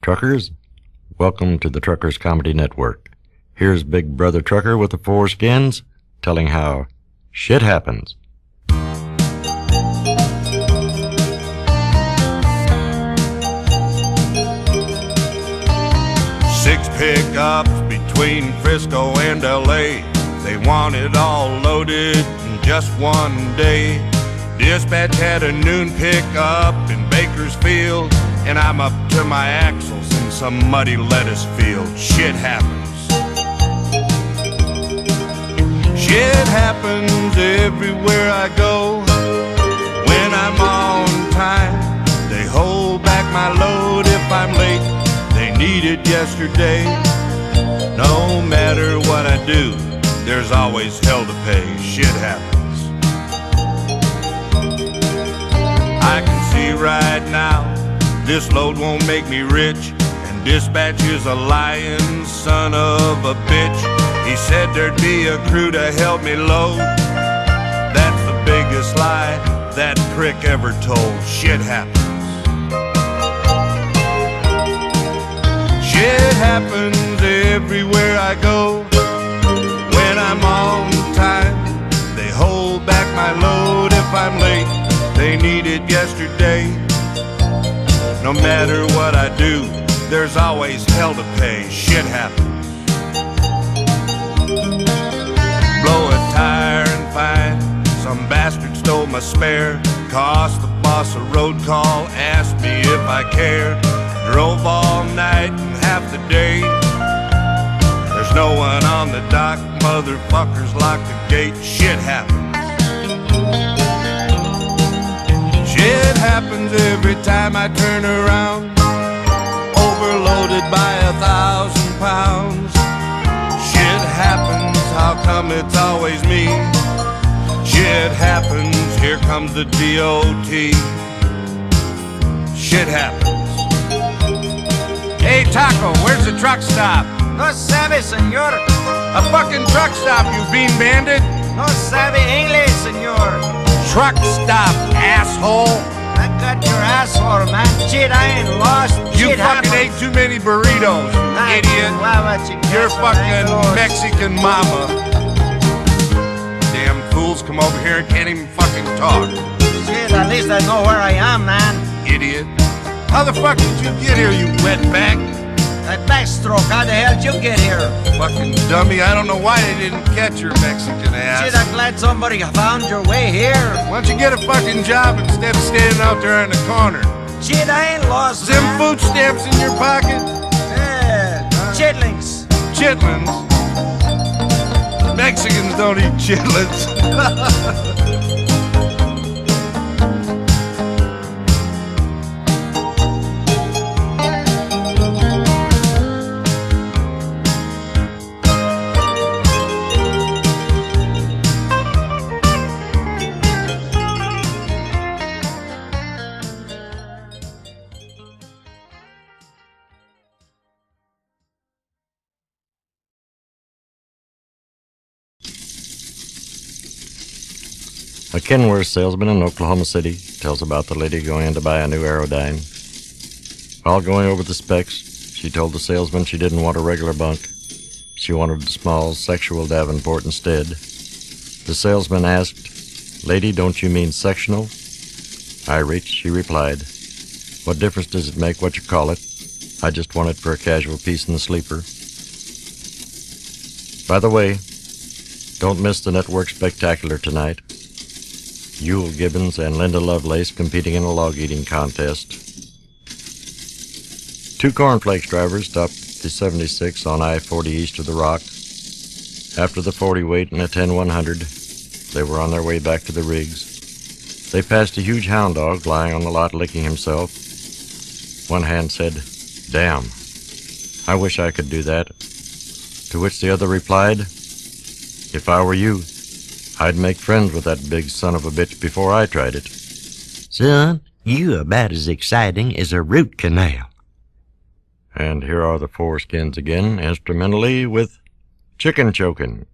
Truckers, welcome to the Truckers Comedy Network. Here's Big Brother Trucker with the Four Skins telling how shit happens. Six pickups between Frisco and LA. They want it all loaded in just one day. Dispatch had a noon pickup in Bakersfield, and I'm up to my axles in some muddy lettuce field. Shit happens. Shit happens everywhere I go. When I'm on time, they hold back my load. If I'm late, they need it yesterday. No matter what I do, there's always hell to pay. Shit happens. I can see right now this load won't make me rich, and dispatch is a lying son of a bitch. He said there'd be a crew to help me load. That's the biggest lie that prick ever told. Shit happens. Shit happens everywhere I go. When I'm on time, they hold back my load. If I'm late, they need it yesterday. No matter what I do, there's always hell to pay. Shit happens. Blow a tire and find some bastard stole my spare. Cost the boss a road call, asked me if I cared. Drove all night and half the day. There's no one on the dock, motherfuckers lock the gate. Shit happens. Shit happens every time I turn around, overloaded by 1,000 pounds. Shit happens, how come it's always me? Shit happens, here comes the DOT. Shit happens. Hey Taco, where's the truck stop? No sabe, senor. A fucking truck stop, you bean bandit. No sabe English, senor. Truck stop, asshole. I got your asshole, man. Shit, I ain't lost. You Shit fucking happens. ate too many burritos, idiot. You're fucking Mexican mama. Damn fools come over here and can't even fucking talk. Shit, at least I know where I am, man. Idiot. How the fuck did you get here, you wetback? That backstroke, how the hell did you get here? Fucking dummy, I don't know why they didn't catch your Mexican ass. Shit, I'm glad somebody found your way here. Why don't you get a fucking job instead of standing out there in the corner? Shit, I ain't lost, Them man. food stamps in your pocket? Yeah, chitlins. Chitlins? Mexicans don't eat chitlins. A Kenworth salesman in Oklahoma City tells about the lady going in to buy a new Aerodyne. While going over the specs, she told the salesman she didn't want a regular bunk. She wanted a small sexual Davenport instead. The salesman asked, "Lady, don't you mean sectional?" Irate, she replied, "What difference does it make what you call it? I just want it for a casual piece in the sleeper." By the way, don't miss the network spectacular tonight. Yule Gibbons and Linda Lovelace competing in a log-eating contest. Two cornflakes drivers stopped the 76 on I-40 east of the Rock. After the 40 weight and a 10-100, they were on their way back to the rigs. They passed a huge hound dog lying on the lot licking himself. One hand said, "Damn, I wish I could do that." To which the other replied, "If I were you, I'd make friends with that big son of a bitch before I tried it." Son, you about as exciting as a root canal. And here are the Four Skins again, instrumentally with Chicken Chokin'.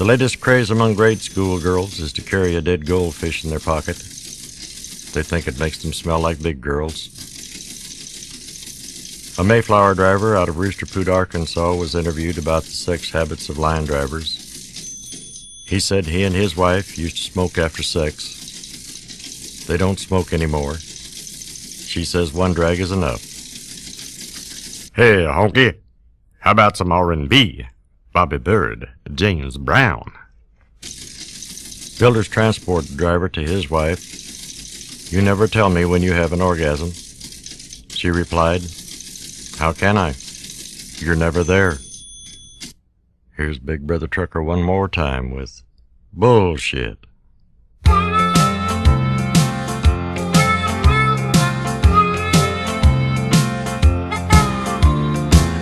The latest craze among grade school girls is to carry a dead goldfish in their pocket. They think it makes them smell like big girls. A Mayflower driver out of Rooster Poot, Arkansas, was interviewed about the sex habits of line drivers. He said he and his wife used to smoke after sex. They don't smoke anymore. She says one drag is enough. Hey, honky, how about some R&B? Bobby Bird, James Brown. Builder's transport driver to his wife, "You never tell me when you have an orgasm." She replied, "How can I? You're never there." Here's Big Brother Trucker one more time with Bullshit.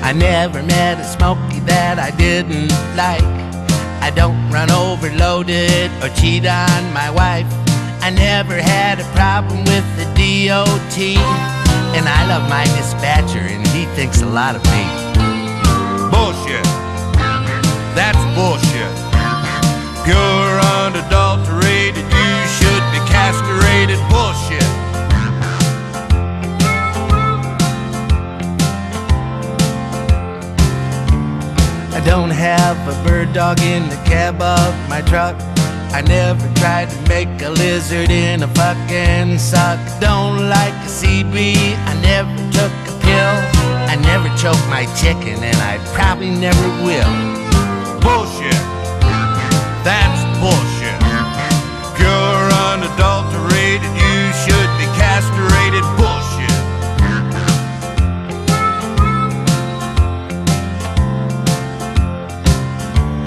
I never met a Smoky that I didn't like. I don't run overloaded or cheat on my wife. I never had a problem with the DOT. And I love my dispatcher and he thinks a lot of me. Bullshit. That's bullshit. Pure, unadulterated, you should be castrated. Bullshit. I don't have a bird dog in the cab of my truck. I never tried to make a lizard in a fucking sock. Don't like a CB, I never took a pill. I never choked my chicken and I probably never will. Bullshit. That's bullshit. Pure, unadulterated, you should be castrated. Bullshit.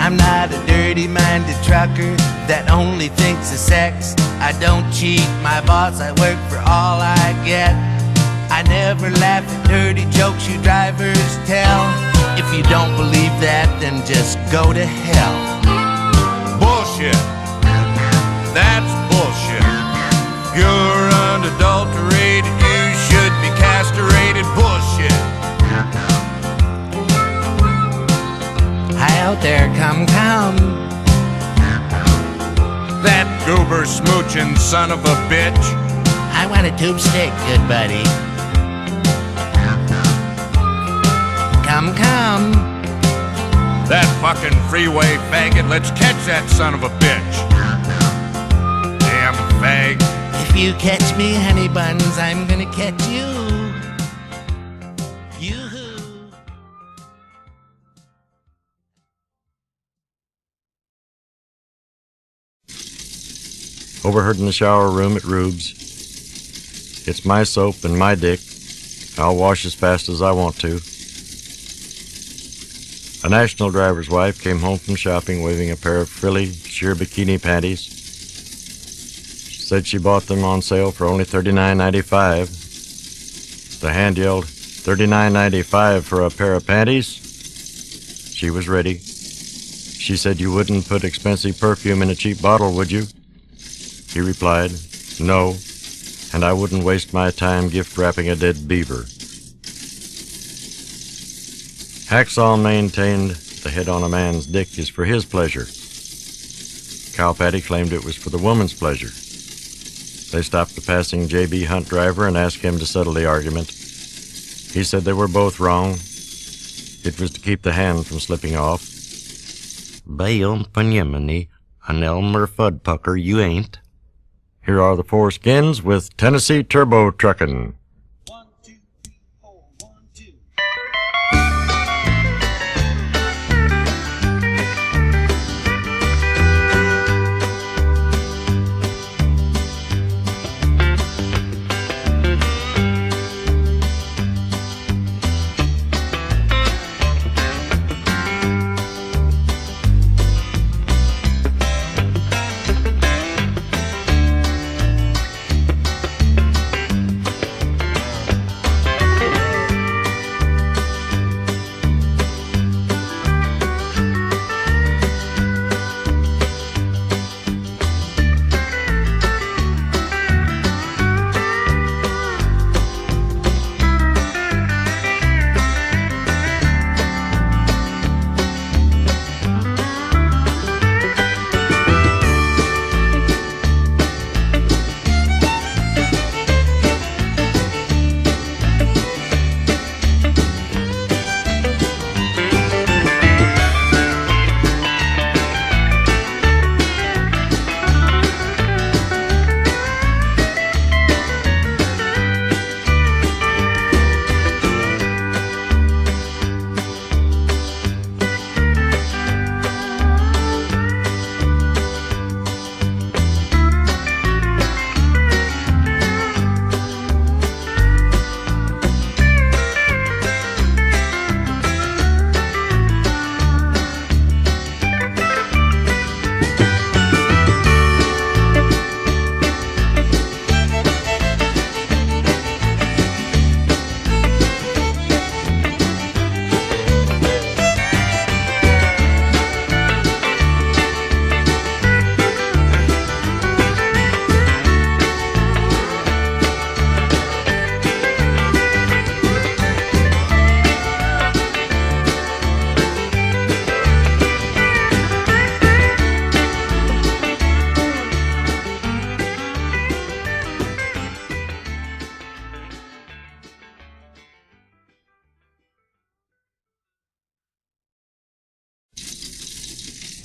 I'm not a dirty-minded trucker that only thinks of sex. I don't cheat my boss, I work for all I get. I never laugh at dirty jokes you drivers tell. If you don't believe that, then just go to hell. Bullshit. That's bullshit. Pure, unadulterated, you should be castrated. Bullshit. Hi out there, come. That goober smooching son of a bitch. I want a tube steak, good buddy. Come. That fucking freeway faggot. Let's catch that son of a bitch. Damn fag. If you catch me, honey buns, I'm gonna catch you. Yoo-hoo. Overheard in the shower room at Rube's. "It's my soap and my dick. I'll wash as fast as I want to." A national driver's wife came home from shopping waving a pair of frilly, sheer bikini panties. She said she bought them on sale for only $39.95. The hand yelled, $39.95 for a pair of panties? She was ready. She said, "You wouldn't put expensive perfume in a cheap bottle, would you?" He replied, "No, and I wouldn't waste my time gift wrapping a dead beaver." Hacksaw maintained the head on a man's dick is for his pleasure. Cow Patty claimed it was for the woman's pleasure. They stopped the passing J.B. Hunt driver and asked him to settle the argument. He said they were both wrong. It was to keep the hand from slipping off. Bayum Panyemini, an Elmer Fuddpucker you ain't. Here are the Four Skins with Tennessee Turbo Truckin'. 1, 2, 3, 4, 1, 2.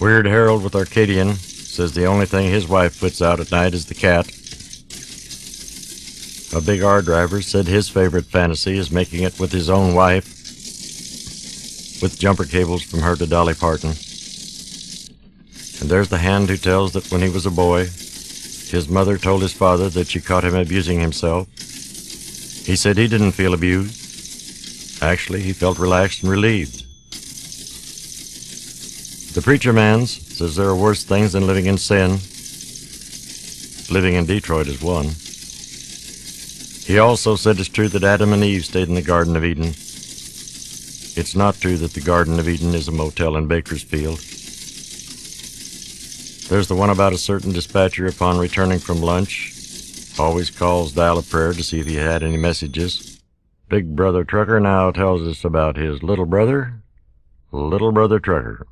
Weird Harold with Arcadian says the only thing his wife puts out at night is the cat. A Big R driver said his favorite fantasy is making it with his own wife, with jumper cables from her to Dolly Parton. And there's the Hand who tells that when he was a boy, his mother told his father that she caught him abusing himself. He said he didn't feel abused. Actually, he felt relaxed and relieved. The Preacher Man says there are worse things than living in sin. Living in Detroit is one. He also said it's true that Adam and Eve stayed in the Garden of Eden. It's not true that the Garden of Eden is a motel in Bakersfield. There's the one about a certain dispatcher upon returning from lunch. Always calls Dial a Prayer to see if he had any messages. Big Brother Trucker now tells us about his little brother, Little Brother Trucker.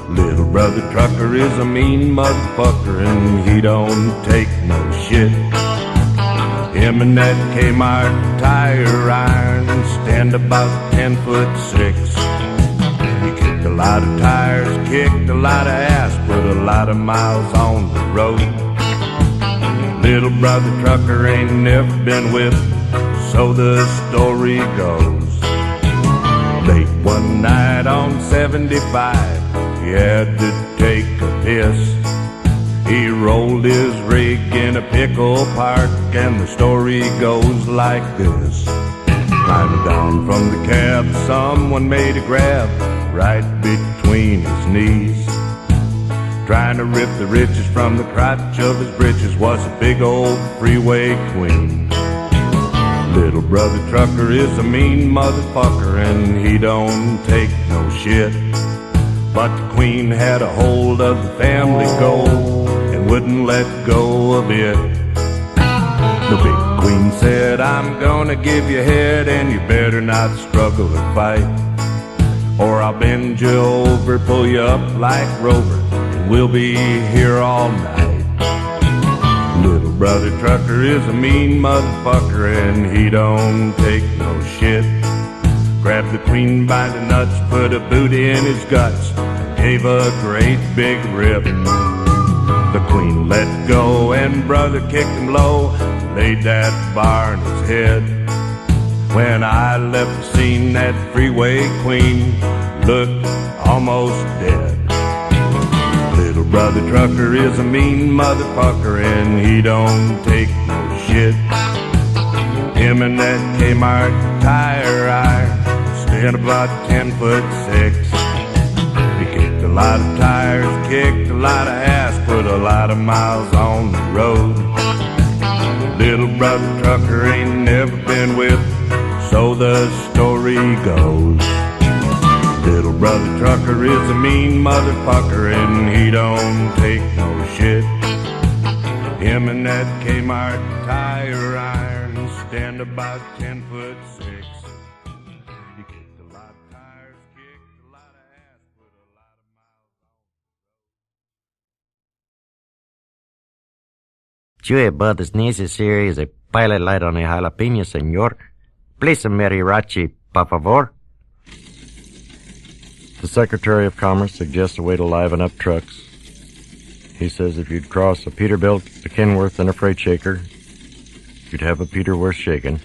Little Brother Trucker is a mean motherfucker and he don't take no shit. Him and that Kmart tire iron stand about 10'6". He kicked a lot of tires, kicked a lot of ass, put a lot of miles on the road. Little Brother Trucker ain't never been whipped, so the story goes. Late one night on 75, he had to take a piss. He rolled his rig in a pickle park, and the story goes like this. Climbing down from the cab, someone made a grab right between his knees. Trying to rip the riches from the crotch of his britches was a big old freeway queen. Little Brother Trucker is a mean motherfucker and he don't take no shit. But the queen had a hold of the family gold and wouldn't let go of it. The big queen said, I'm gonna give you head and you better not struggle or fight, or I'll bend you over, pull you up like Rover, and we'll be here all night. Little Brother Trucker is a mean motherfucker and he don't take no shit. Grabbed the queen by the nuts, put a boot in his guts, and gave a great big rip. The queen let go and Brother kicked him low, laid that bar in his head. When I left the scene, that freeway queen looked almost dead. Little Brother Trucker is a mean motherfucker and he don't take no shit. Him and that Kmart tire iron stand about 10'6". He kicked a lot of tires, kicked a lot of ass, put a lot of miles on the road. Little Brother Trucker ain't never been whipped, so the story goes. Little Brother Trucker is a mean motherfucker and he don't take no shit. Him and that Kmart tire iron stand about 10'6". He kicked a lot of tires, kicked a lot of ass, put a lot of miles on. Joey Bud is necessary as a pilot light on a jalapeno, senor. Please, mariachi, por favor. The Secretary of Commerce suggests a way to liven up trucks. He says if you'd cross a Peterbilt, a Kenworth, and a freight shaker, you'd have a Peter worth shaking.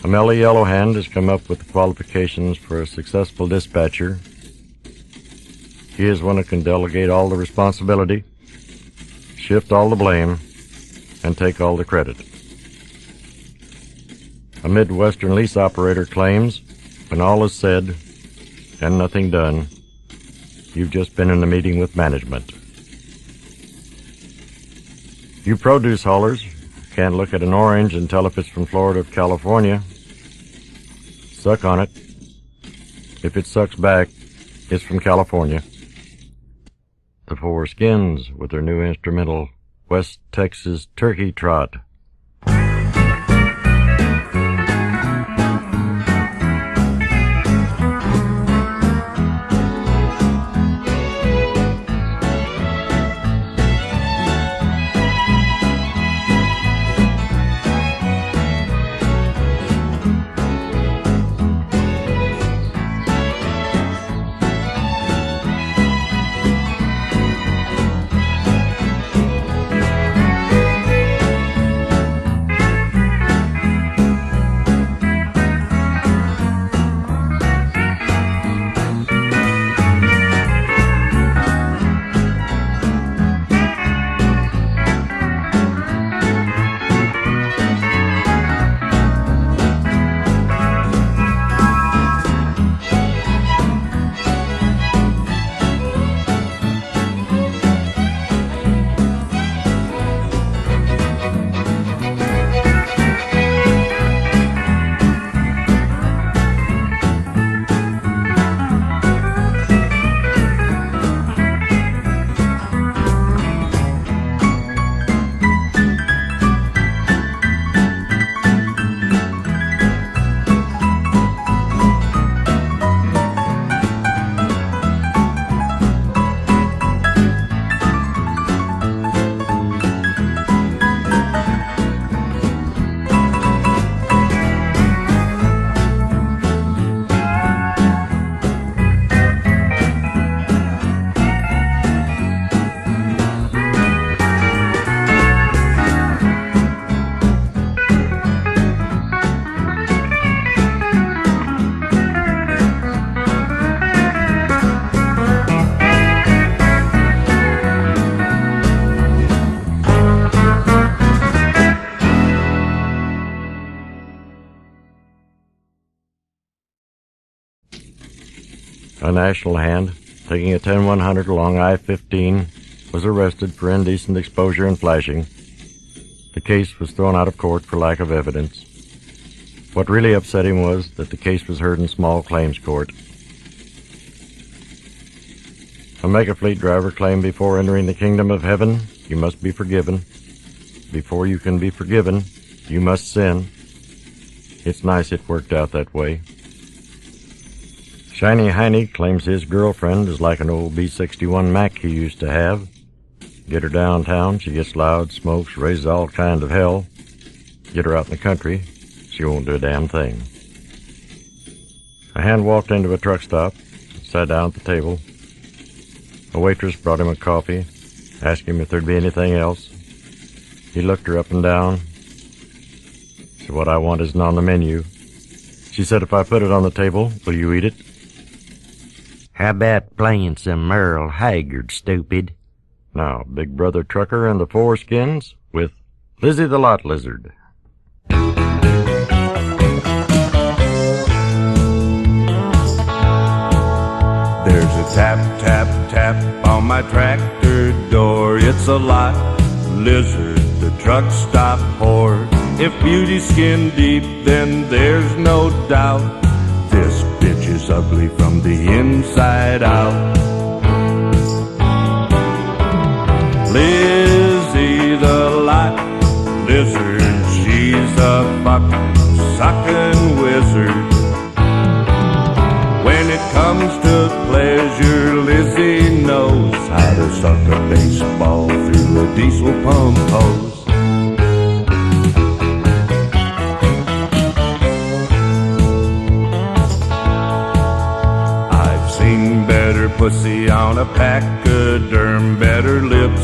Amelia Yellowhand has come up with the qualifications for a successful dispatcher. He is one who can delegate all the responsibility, shift all the blame, and take all the credit. A Midwestern lease operator claims, when all is said and nothing done, you've just been in a meeting with management. You produce haulers can't look at an orange and tell if it's from Florida or California. Suck on it. If it sucks back, it's from California. The Four Skins with their new instrumental, West Texas Turkey Trot. A national hand, taking a 10-100 along I-15, was arrested for indecent exposure and flashing. The case was thrown out of court for lack of evidence. What really upset him was that the case was heard in small claims court. A mega-fleet driver claimed before entering the kingdom of heaven, you must be forgiven. Before you can be forgiven, you must sin. It's nice it worked out that way. Shiny Heine claims his girlfriend is like an old B-61 Mac he used to have. Get her downtown, she gets loud, smokes, raises all kind of hell. Get her out in the country, she won't do a damn thing. A hand walked into a truck stop, sat down at the table. A waitress brought him a coffee, asked him if there'd be anything else. He looked her up and down. Said, "What I want isn't on the menu." She said, "If I put it on the table, will you eat it?" How about playing some Merle Haggard, stupid? Now, Big Brother Trucker and the Four Skins with Lizzie the Lot Lizard. There's a tap, tap, tap on my tractor door. It's a lot lizard, the truck stop whore. If beauty's skin deep, then there's no doubt this bitch is ugly from the inside out. Lizzie the Lot Lizard, she's a fucking sucking wizard. When it comes to pleasure, Lizzie knows how to suck a baseball through a diesel pump hose. I've seen better pussy on a pachyderm, better lips,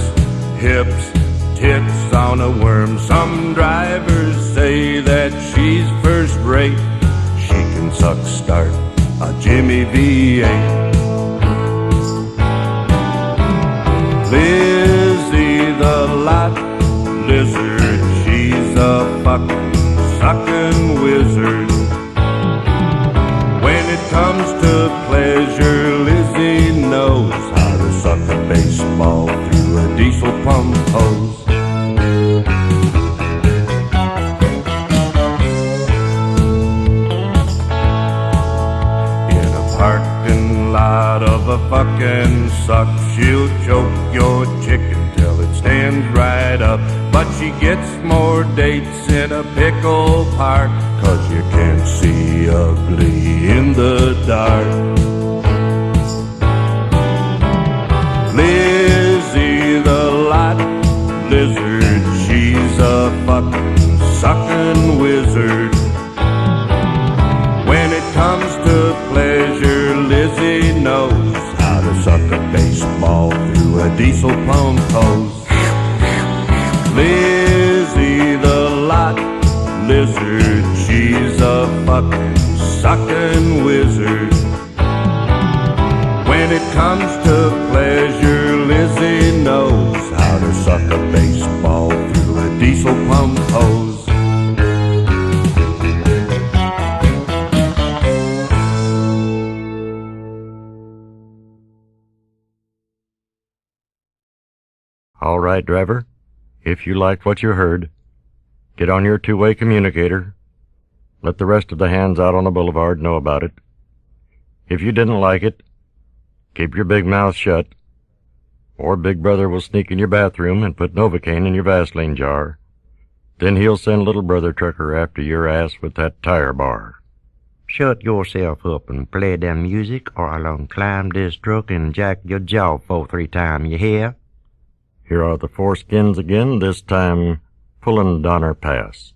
hips, tits on a worm. Some drivers say that she's first rate. She can suck start a Jimmy V8. Lizzie the Lot Lizard, she's a fucking sucking wizard. When it comes to pleasure, Lizzie knows how to suck a baseball through a diesel pump hose. Out of a fucking suck, she'll choke your chicken till it stands right up. But she gets more dates in a pickle park, 'cause you can't see ugly in the dark. Lizzie the Lot Lizard, she's a fucking sucking wizard. When it comes to pleasure, Lizzie knows how to suck a baseball through a diesel pump hose. Lizzie the Lot Lizard, she's a fucking sucking wizard. When it comes to pleasure, Lizzie knows how to suck a baseball through a diesel pump hose. All right, driver. If you liked what you heard, get on your two-way communicator. Let the rest of the hands out on the boulevard know about it. If you didn't like it, keep your big mouth shut, or Big Brother will sneak in your bathroom and put Novocaine in your Vaseline jar. Then he'll send Little Brother Trucker after your ass with that tire bar. Shut yourself up and play that music, or I'll climb this truck and jack your jaw 4-3 times, you hear? Here are the Four Skins again, this time pulling Donner Pass.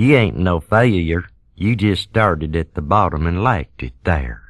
You ain't no failure. You just started at the bottom and liked it there.